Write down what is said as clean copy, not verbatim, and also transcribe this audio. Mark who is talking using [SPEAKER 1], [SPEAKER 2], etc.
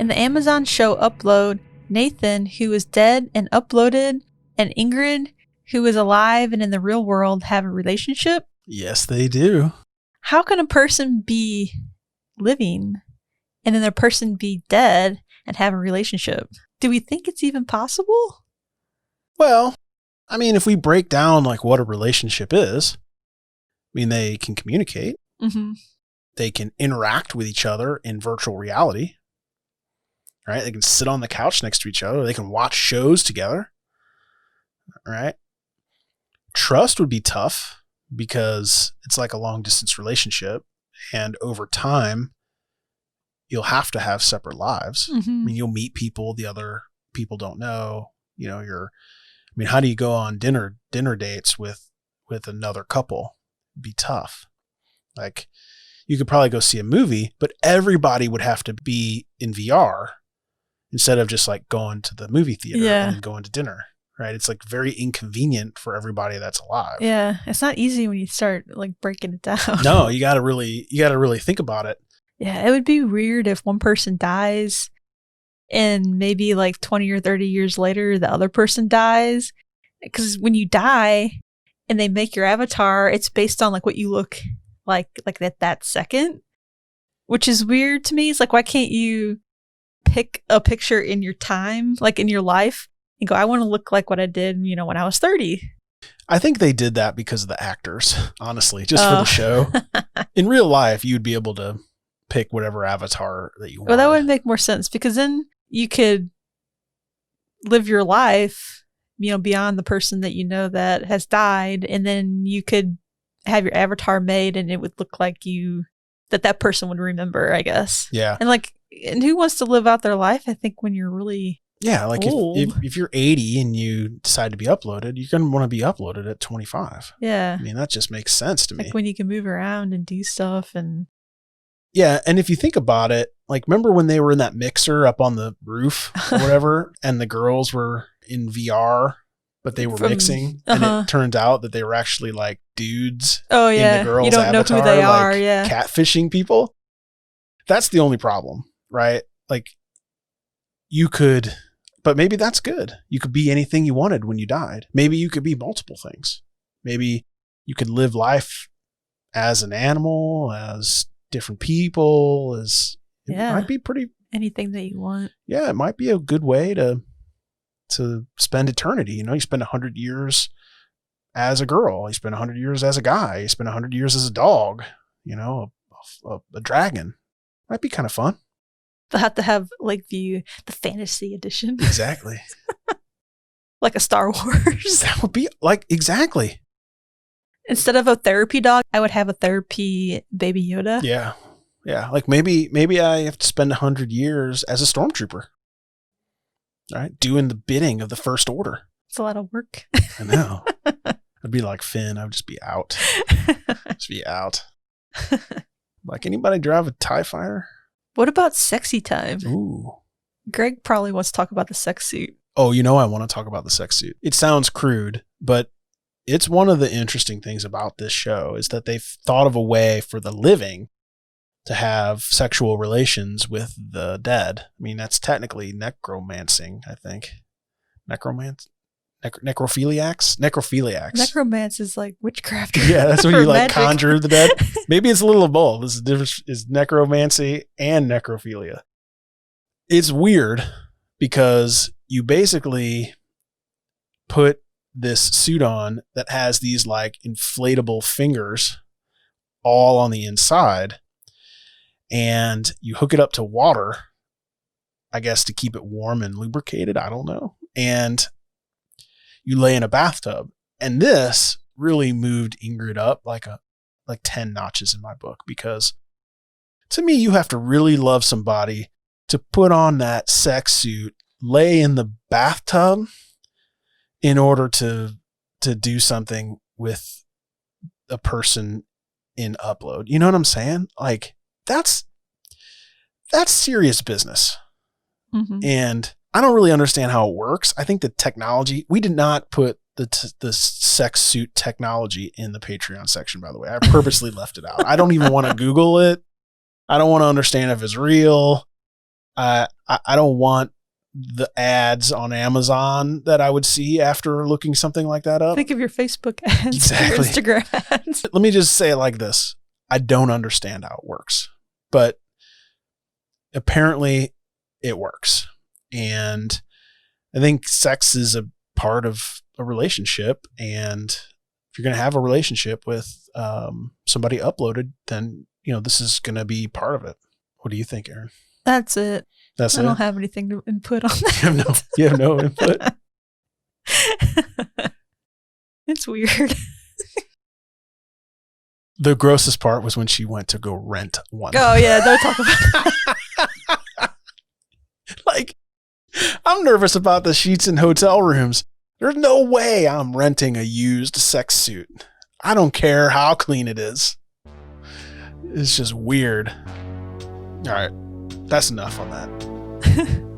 [SPEAKER 1] In the Amazon show Upload, Nathan, who is dead and uploaded, and Ingrid, who is alive and in the real world, have a relationship?
[SPEAKER 2] Yes, they do.
[SPEAKER 1] How can a person be living and then a person be dead and have a relationship? Do we think it's even possible?
[SPEAKER 2] Well, I mean, if we break down like what a relationship is, I mean, they can communicate.
[SPEAKER 1] Mm-hmm.
[SPEAKER 2] They can interact with each other in virtual reality. Right? They can sit on the couch next to each other. They can watch shows together. Right? Trust would be tough because it's like a long distance relationship. And over time, you'll have to have separate lives.
[SPEAKER 1] Mm-hmm.
[SPEAKER 2] I mean, you'll meet people the other people don't know. You know, how do you go on dinner dates with another couple? It'd be tough. Like, you could probably go see a movie, but everybody would have to be in VR instead of just like going to the movie theater and then going to dinner. Right? It's like very inconvenient for everybody that's alive.
[SPEAKER 1] Yeah, it's not easy when you start like breaking it down.
[SPEAKER 2] No, you got to really think about it.
[SPEAKER 1] Yeah, it would be weird if one person dies and maybe like 20 or 30 years later, the other person dies. Because when you die and they make your avatar, it's based on like what you look like at that second, which is weird to me. It's like, why can't you pick a picture in your time, like in your life, and go, I want to look like what I did, when I was 30.
[SPEAKER 2] I think they did that because of the actors, honestly, just for the show. In real life, you'd be able to pick whatever avatar that you want.
[SPEAKER 1] Well, that would make more sense because then you could live your life, beyond the person that that has died, and then you could have your avatar made and it would look like that person would remember, I guess.
[SPEAKER 2] Yeah.
[SPEAKER 1] And who wants to live out their life, I think, when you're really
[SPEAKER 2] like
[SPEAKER 1] old.
[SPEAKER 2] If you're 80 and you decide to be uploaded, you're going to want to be uploaded at 25.
[SPEAKER 1] Yeah.
[SPEAKER 2] I mean, that just makes sense to me.
[SPEAKER 1] Like when you can move around and do stuff and...
[SPEAKER 2] Yeah, and if you think about it, like remember when they were in that mixer up on the roof or whatever, and the girls were in VR, but they were mixing, and it turned out that they were actually like dudes.
[SPEAKER 1] Oh yeah,
[SPEAKER 2] in the girl's
[SPEAKER 1] you don't
[SPEAKER 2] avatar,
[SPEAKER 1] know who they
[SPEAKER 2] like
[SPEAKER 1] are. Yeah,
[SPEAKER 2] catfishing people. That's the only problem, right? Like you could, but maybe that's good. You could be anything you wanted when you died. Maybe you could be multiple things. Maybe you could live life as an animal, as different people, it might be pretty
[SPEAKER 1] anything that you want.
[SPEAKER 2] Yeah, it might be a good way to spend eternity. You spend 100 years as a girl, you spend 100 years as a guy, you spend 100 years as a dog, a dragon. Might be kind of fun.
[SPEAKER 1] They'll have to have the fantasy edition.
[SPEAKER 2] Exactly.
[SPEAKER 1] Like a Star Wars.
[SPEAKER 2] That would be exactly.
[SPEAKER 1] Instead of a therapy dog, I would have a therapy baby Yoda.
[SPEAKER 2] Yeah. Yeah. Like maybe I have to spend 100 years as a stormtrooper. Right? Doing the bidding of the First Order.
[SPEAKER 1] It's a lot of work.
[SPEAKER 2] I know. I'd be like Finn. I would just be out. Like, anybody drive a TIE fighter?
[SPEAKER 1] What about sexy time?
[SPEAKER 2] Ooh.
[SPEAKER 1] Greg probably wants to talk about the sex suit.
[SPEAKER 2] Oh, I want to talk about the sex suit. It sounds crude, but it's one of the interesting things about this show is that they've thought of a way for the living to have sexual relations with the dead. I mean, that's technically necromancing, I think. Necrophiliacs?
[SPEAKER 1] Necromance is like witchcraft.
[SPEAKER 2] Yeah, that's when you
[SPEAKER 1] magic.
[SPEAKER 2] Conjure the dead. Maybe it's a little of both. This is the difference is necromancy and necrophilia. It's weird because you basically put this suit on that has these inflatable fingers all on the inside, and you hook it up to water, I guess, to keep it warm and lubricated. I don't know. And you lay in a bathtub. And this really moved Ingrid up like 10 notches in my book, because to me, you have to really love somebody to put on that sex suit, lay in the bathtub in order to do something with a person in Upload. You know what I'm saying? Like, that's serious business.
[SPEAKER 1] Mm-hmm.
[SPEAKER 2] And I don't really understand how it works. I think the technology, we did not put the sex suit technology in the Patreon section, by the way. I purposely left it out. I don't even want to Google it. I don't want to understand if it's real. I don't want the ads on Amazon that I would see after looking something like that up.
[SPEAKER 1] Think of your Facebook ads,
[SPEAKER 2] Exactly.
[SPEAKER 1] your Instagram ads.
[SPEAKER 2] Let me just say it like this. I don't understand how it works, but apparently it works. And I think sex is a part of a relationship. And if you're going to have a relationship with somebody uploaded, then, this is going to be part of it. What do you think, Erin?
[SPEAKER 1] That's it.
[SPEAKER 2] That's
[SPEAKER 1] I
[SPEAKER 2] it?
[SPEAKER 1] don't have anything to input on that.
[SPEAKER 2] You have no input?
[SPEAKER 1] It's weird.
[SPEAKER 2] The grossest part was when she went to go rent one.
[SPEAKER 1] Oh, yeah. Don't talk about that.
[SPEAKER 2] Like, I'm nervous about the sheets in hotel rooms. There's no way I'm renting a used sex suit. I don't care how clean it is. It's just weird. All right. That's enough on that.